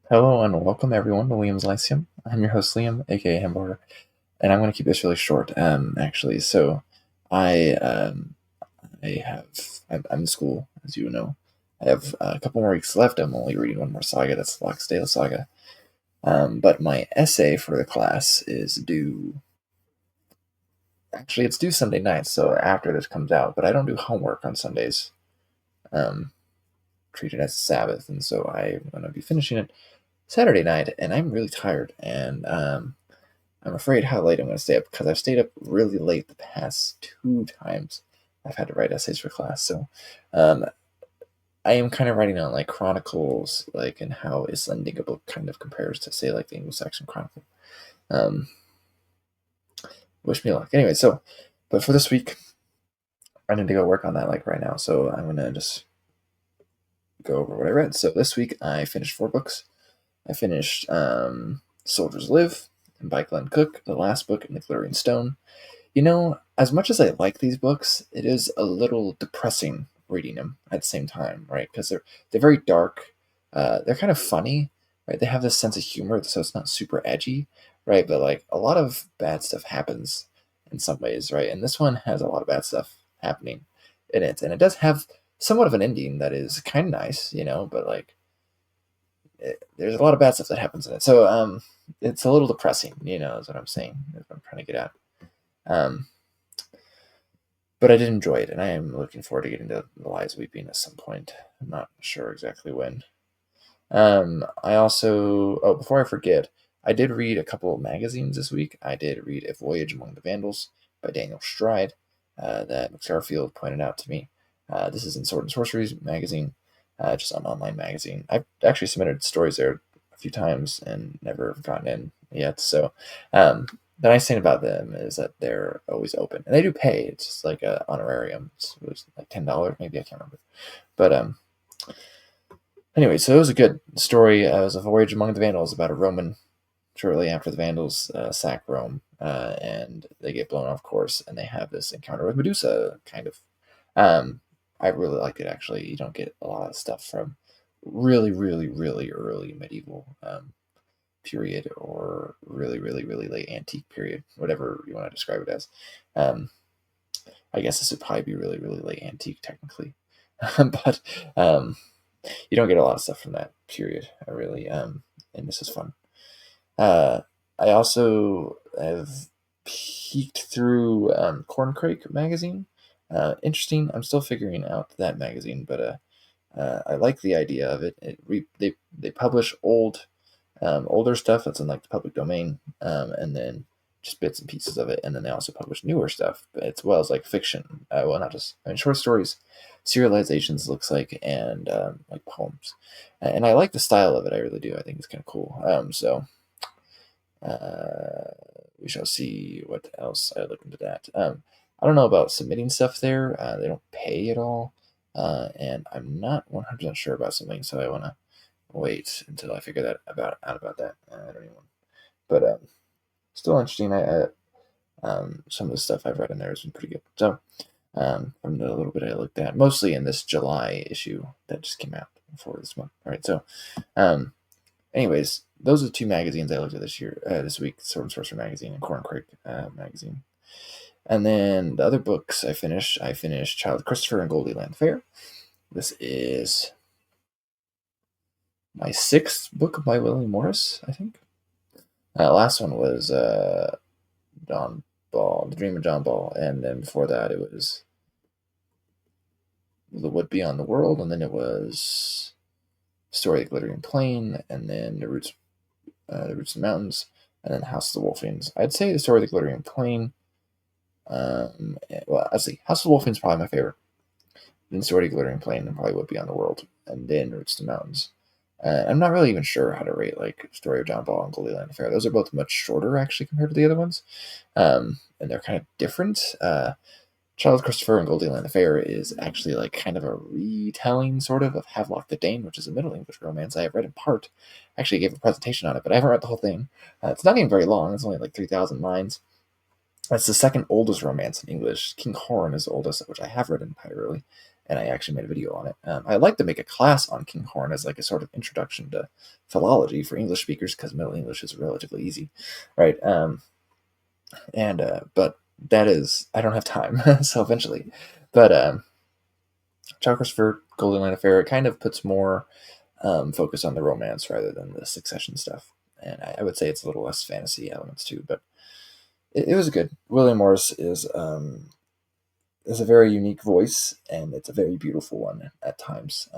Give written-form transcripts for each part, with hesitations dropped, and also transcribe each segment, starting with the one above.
Hello and welcome everyone to Liam's Lyceum. I'm your host Liam, aka Hamburger, and I'm going to keep this really short. Actually, so I I have I'm in school, as you know. I have a couple more weeks left. I'm only reading one more saga. That's the Loxdale Saga. But my essay for the class is due. Actually, it's due Sunday night, so after this comes out. But I don't do homework on Sundays. Um, treat it as a Sabbath, and so I'm going to be finishing it Saturday night, and I'm really tired and I'm afraid how late I'm going to stay up because I've stayed up really late the past two times I've had to write essays for class. So um, I am kind of writing on like chronicles, like and how Icelandic a book kind of compares to say like the Anglo-Saxon Chronicle. Um, wish me luck. Anyway, so but for this week, I need to go work on that like right now. So I'm gonna just go over what I read. So this week I finished four books. I finished Soldiers Live by Glenn Cook, the last book in the Glittering Stone. As much as I like these books, it is a little depressing reading them at the same time, right? Because they're very dark. They're kind of funny, right? They have this sense of humor, so it's not super edgy, right? But like a lot of bad stuff happens in some ways, right? And this one has a lot of bad stuff happening in it, and it does have somewhat of an ending that is kind of nice, but like there's a lot of bad stuff that happens in it. So it's a little depressing, is what I'm saying. Is what I'm trying to get at. Um, but I did enjoy it, and I am looking forward to getting to The Lies Weeping at some point. I'm not sure exactly when. I also, before I forget, I did read a couple of magazines this week. I did read A Voyage Among the Vandals by Daniel Stride that McStarfield pointed out to me. This is in Sword and Sorcery magazine, just an online magazine. I've actually submitted stories there a few times and never gotten in yet. So the nice thing about them is that they're always open, and they do pay. It's just like a honorarium. It was like $10, maybe, I can't remember. But anyway, so it was a good story. It was A Voyage Among the Vandals about a Roman shortly after the Vandals sack Rome, and they get blown off course, and they have this encounter with Medusa, kind of. I really liked it, actually. You don't get a lot of stuff from really, really, really early medieval period or really, really, really late antique period, whatever you want to describe it as. Um, I guess this would probably be really, really late antique, technically. but you don't get a lot of stuff from that period, really, and this is fun. Uh, I also have peeked through Corncrake magazine. Interesting. I'm still figuring out that magazine, but I like the idea of it. They publish older stuff that's in like the public domain, and then just bits and pieces of it, and then they also publish newer stuff as well as like fiction. Well, not just short stories, serializations looks like, and like poems. And I like the style of it. I really do. I think it's kind of cool. So uh, we shall see what else I look into that. I don't know about submitting stuff there. They don't pay at all, and I'm not 100% sure about something, so I want to wait until I figure out about that. I don't even. But still interesting. Some of the stuff I've read in there has been pretty good. So from the little bit I looked at, mostly in this July issue that just came out for this month. All right, so anyways, those are the two magazines I looked at this week: Sword and Sorcerer magazine and Corncrake magazine. And then the other books I finished Child Christopher and Goldieland Fair. This is my sixth book by William Morris, I think. Last one was John Ball, The Dream of John Ball, and then before that it was The Wood Beyond the World, and then it was Story of the Glittering Plain, and then The Roots of the Mountains, and then House of the Wolfings. I'd say The Story of the Glittering Plain. Well, let's see. House of the Wolfings is probably my favorite. Then Story of the Glittering Plain, and probably Wood Beyond the World, and then Roots of the Mountains. I'm not really even sure how to rate like Story of John Ball and Goldieland Affair. Those are both much shorter actually compared to the other ones, and they're kind of different. Child Christopher and Goldieland Affair is actually like kind of a retelling sort of Havelock the Dane, which is a Middle English romance I have read in part. I actually gave a presentation on it, but I haven't read the whole thing. It's not even very long. It's only like 3,000 lines. It's the second oldest romance in English. King Horn is the oldest, which I have read entirely. and I actually made a video on it. I'd like to make a class on Kinghorn as like a sort of introduction to philology for English speakers, because Middle English is relatively easy, right? But that is, I don't have time, so eventually. But Child Christopher, Golden Line Affair, it kind of puts more focus on the romance rather than the succession stuff, and I would say it's a little less fantasy elements too, but it was good. William Morris is a very unique voice, and it's a very beautiful one at times.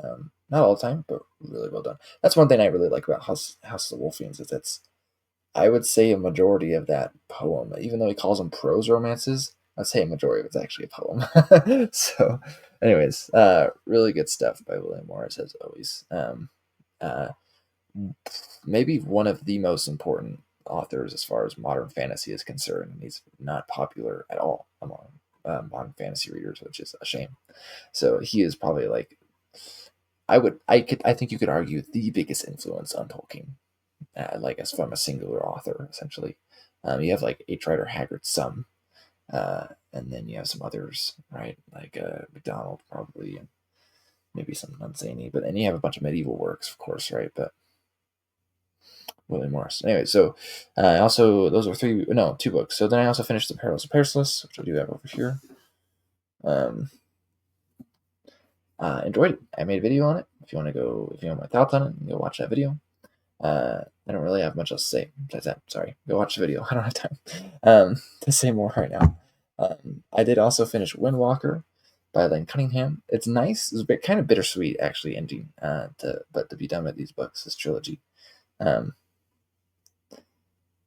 Not all the time, but really well done. That's one thing I really like about House of the Wolfians, is it's, I would say, a majority of that poem, even though he calls them prose romances, I'd say a majority of it's actually a poem. So, anyways, really good stuff by William Morris, as always. Uh, Maybe one of the most important authors as far as modern fantasy is concerned, and he's not popular at all among modern fantasy readers, which is a shame. So he is probably like, I think you could argue the biggest influence on Tolkien, like as from a singular author, essentially. You have like H. Rider Haggard's son, and then you have some others, right? Like MacDonald, probably, and maybe some Dunsany. But then you have a bunch of medieval works, of course, right? But William Morris. Anyway, so also, those are two books. So then I also finished The Perils of Perseus, which I do have over here. Enjoyed it. I made a video on it. If you want my thoughts on it, you can go watch that video. I don't really have much else to say besides that. Sorry, go watch the video. I don't have time to say more right now. I did also finish Windwalker by Lane Cunningham. It's nice. It's kind of bittersweet, actually, ending. To be done with these books, this trilogy.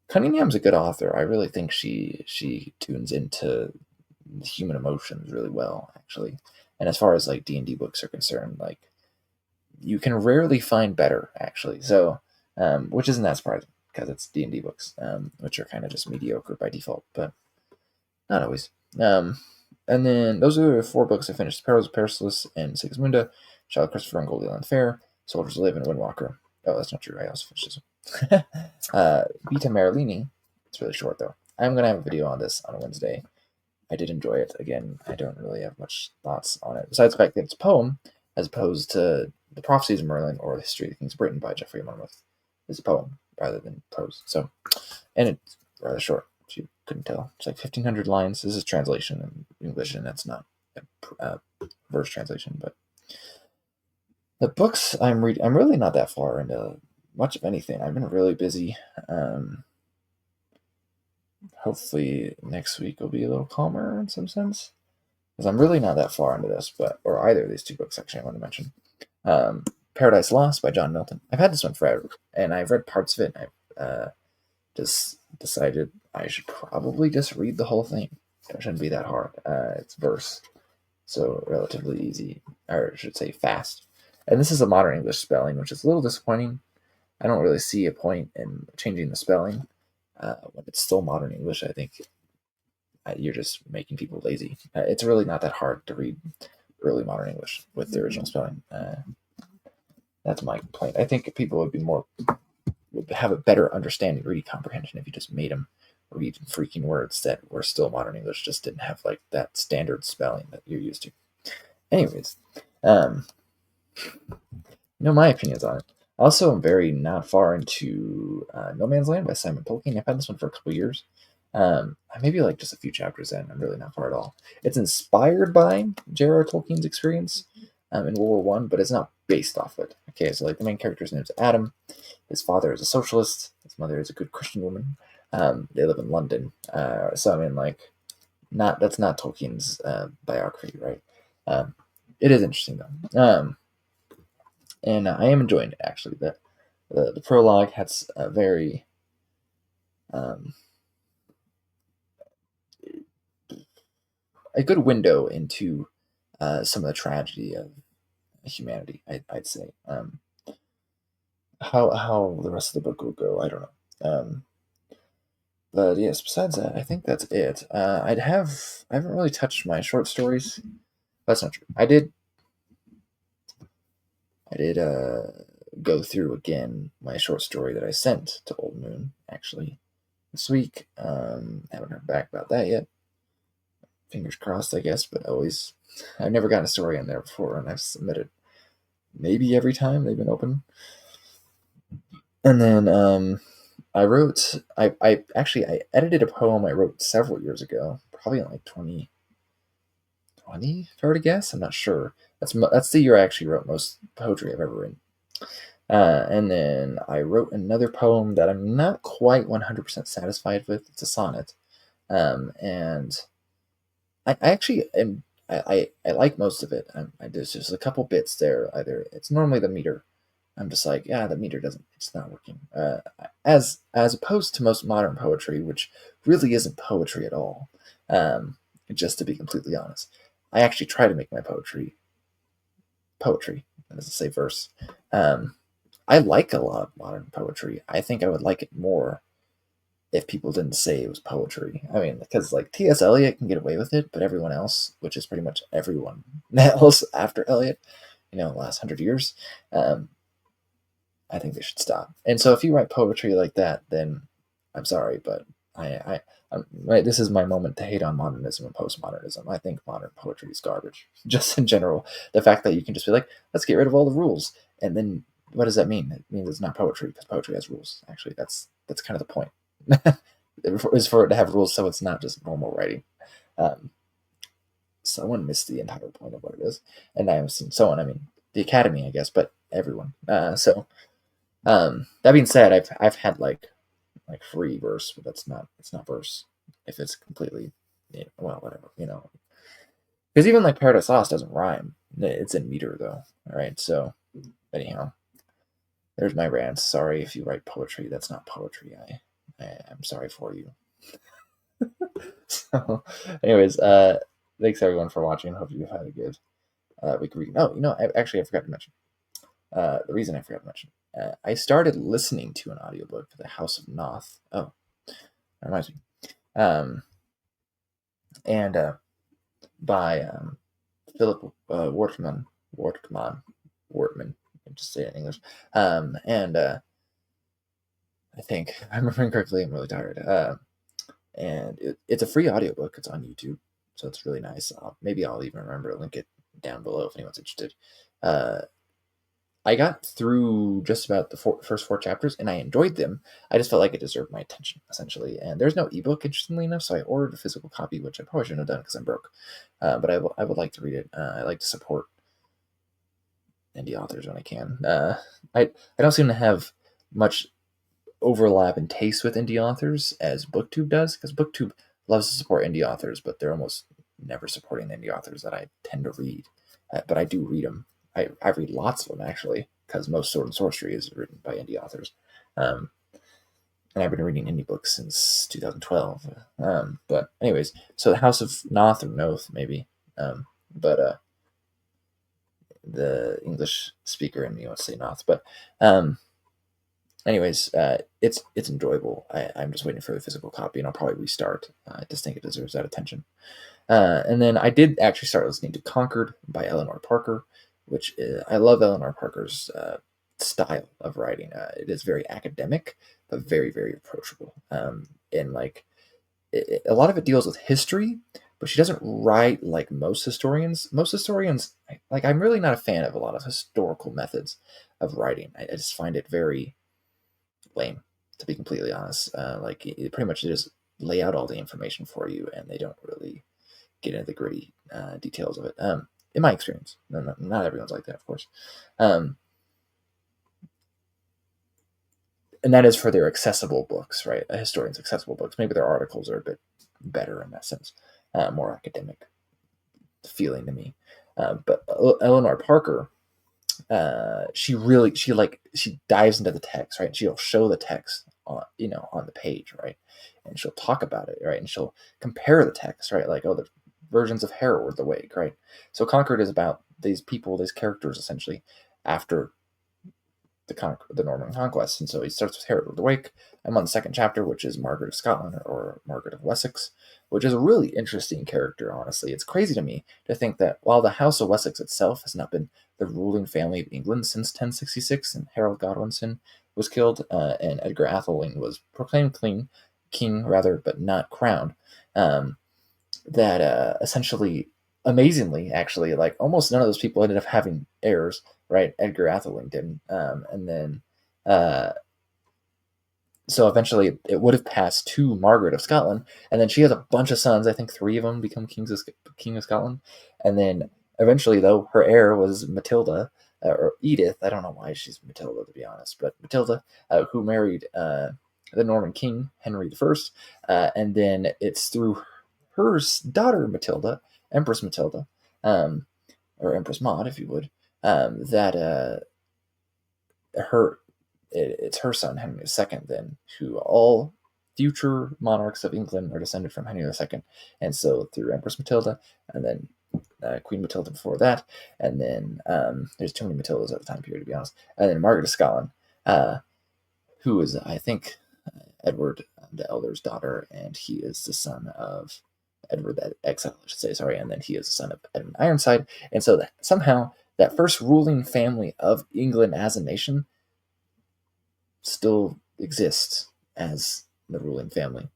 Cunningham's a good author. I really think she tunes into human emotions really well, actually. And as far as like D&D books are concerned, like, you can rarely find better, actually. So, which isn't that surprising, because it's D&D books, which are kind of just mediocre by default, but not always. And then those are the 4 books I finished: Perils of Perseus and Sigismunda, Child Christopher and Goldie Land Fair, Soldiers Live, and Windwalker. Oh, that's not true. I also finished this one. Vita Marilini. It's really short, though. I'm going to have a video on this on Wednesday. I did enjoy it. Again, I don't really have much thoughts on it, besides the fact that it's a poem, as opposed to The Prophecies of Merlin or The History of the Kings of Britain by Geoffrey Monmouth. It's a poem rather than prose. So, and it's rather short, if you couldn't tell. It's like 1,500 lines. This is translation in English, and that's not a verse translation. But the books I'm reading, I'm really not that far into much of anything. I've been really busy. Hopefully next week will be a little calmer in some sense, because I'm really not that far into this, or either of these 2 books, actually, I want to mention. Paradise Lost by John Milton. I've had this one forever, and I've read parts of it, and I've just decided I should probably just read the whole thing. It shouldn't be that hard. It's verse, so relatively easy, or I should say fast. And this is a modern English spelling, which is a little disappointing. I don't really see a point in changing the spelling when it's still modern English. I think you're just making people lazy. It's really not that hard to read early modern English with the original spelling. That's my complaint. I think people would have a better understanding, reading comprehension, if you just made them read freaking words that were still modern English, just didn't have like that standard spelling that you're used to. Anyways, my opinions on it. Also, I'm very not far into No Man's Land by Simon Tolkien. I've had this one for a couple years. I maybe like just a few chapters in. I'm really not far at all. It's inspired by J.R.R. Tolkien's experience in World War One, but it's not based off it. Okay, so like the main character's name is Adam. His father is a socialist. His mother is a good Christian woman. They live in London. So I mean, like, that's not Tolkien's biography, right? It is interesting though. And I am enjoying it, actually. The prologue has a very a good window into some of the tragedy of humanity, I'd say. How the rest of the book will go, I don't know. But yes, besides that, I think that's it. I haven't really touched my short stories. That's not true. I did go through again my short story that I sent to Old Moon, actually, this week. Haven't heard back about that yet. Fingers crossed, I guess, but always. I've never gotten a story in there before, and I've submitted maybe every time they've been open. And then I actually I edited a poem I wrote several years ago, probably in like 2020, if I were to guess. I'm not sure. That's the year I actually wrote most poetry I've ever written. And then I wrote another poem that I'm not quite 100% satisfied with. It's a sonnet. And I actually am. I like most of it. There's just a couple bits there. Either it's normally the meter. I'm just like, yeah, the meter doesn't. It's not working. As opposed to most modern poetry, which really isn't poetry at all. Just to be completely honest, I actually try to make my poetry. That doesn't say verse. Um, I like a lot of modern poetry. I think I would like it more if people didn't say it was poetry. I mean, because like T.S. Eliot can get away with it, but everyone else, which is pretty much everyone else after Eliot, the last 100 years, um, I think they should stop. And so if you write poetry like that, then I'm sorry, but this is my moment to hate on modernism and postmodernism. I think modern poetry is garbage, just in general. The fact that you can just be like, let's get rid of all the rules, and then what does that mean? It means it's not poetry because poetry has rules. Actually, that's kind of the point. Is for it to have rules, so it's not just normal writing. Um, Someone missed the entire point of what it is, and I have seen someone. I mean, the academy, I guess, but everyone. That being said, I've had like free verse, but it's not verse if it's completely well, whatever, because even like Paradise Lost doesn't rhyme. It's in meter though. All right, so anyhow, there's my rant. Sorry if you write poetry. That's not poetry. I'm sorry for you. So, anyways, thanks everyone for watching. Hope you've had a good week reading. Oh, I forgot to mention. The reason I forgot to mention, I started listening to an audiobook for The House of Noth. Oh, that reminds me. And by Philip Wortman. Just say it in English. And I think if I'm remembering correctly, I'm really tired. And it's a free audiobook. It's on YouTube, so it's really nice. Maybe I'll even remember to link it down below if anyone's interested. I got through just about the first 4 chapters, and I enjoyed them. I just felt like it deserved my attention, essentially. And there's no ebook, interestingly enough, so I ordered a physical copy, which I probably shouldn't have done because I'm broke. But I would like to read it. I like to support indie authors when I can. I don't seem to have much overlap in taste with indie authors as BookTube does, because BookTube loves to support indie authors, but they're almost never supporting the indie authors that I tend to read. But I do read them. I read lots of them actually, because most Sword and Sorcery is written by indie authors, and I've been reading indie books since 2012. But anyways, so the House of Noth or Noth maybe, but the English speaker in me wants to say Noth, but anyways, it's enjoyable. I'm just waiting for the physical copy, and I'll probably restart. I just think it deserves that attention. And then I did actually start listening to Conquered by Eleanor Parker, which I love Eleanor Parker's style of writing. It is very academic, but very, very approachable. And like a lot of it deals with history, but she doesn't write like most historians. Most historians, I'm really not a fan of a lot of historical methods of writing. I just find it very lame, to be completely honest. Pretty much they just lay out all the information for you, and they don't really get into the gritty details of it. In my experience, not everyone's like that, of course. And that is for their accessible books, right? A historian's accessible books. Maybe their articles are a bit better in that sense, more academic feeling to me. But Eleanor Parker, she dives into the text, right? She'll show the text on the page, right? And she'll talk about it, right? And she'll compare the text, right? Like, oh, the versions of Hereward the Wake, right? So Conquered is about these people, these characters, essentially, after the Norman conquest. And so he starts with Hereward the Wake. I'm on the second chapter, which is Margaret of Scotland or Margaret of Wessex, which is a really interesting character, honestly. It's crazy to me to think that while the House of Wessex itself has not been the ruling family of England since 1066, and Harold Godwinson was killed, and Edgar Atheling was proclaimed king, but not crowned, that essentially amazingly, actually, like almost none of those people ended up having heirs, right? Edgar Atheling didn't, and then uh, so eventually it would have passed to Margaret of Scotland, and then she has a bunch of sons. I think three of them become King of Scotland, and then eventually, though, her heir was Matilda or Edith. I don't know why she's Matilda to be honest, but Matilda, who married the Norman King Henry I, and then it's through her daughter Matilda, Empress Matilda, um, or Empress Maud, if you would, that her it's her son Henry II then who all future monarchs of England are descended from Henry II, and so through Empress Matilda, and then Queen Matilda before that, and then there's too many Matildas at the time period to be honest, and then Margaret of Scotland, uh, who is I think Edward the Elder's daughter, and he is the son of Edward the Exile, I should say, sorry, and then he is the son of Edmund Ironside, and so that somehow that first ruling family of England as a nation still exists as the ruling family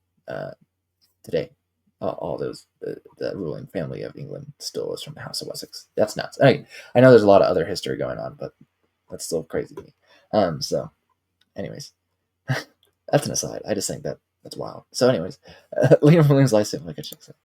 today. All those the ruling family of England still is from the House of Wessex. That's nuts. I know there's a lot of other history going on, but that's still crazy to me. So, anyways, that's an aside. I just think that's wild. So, anyways, Liam Williams' life, like a chick.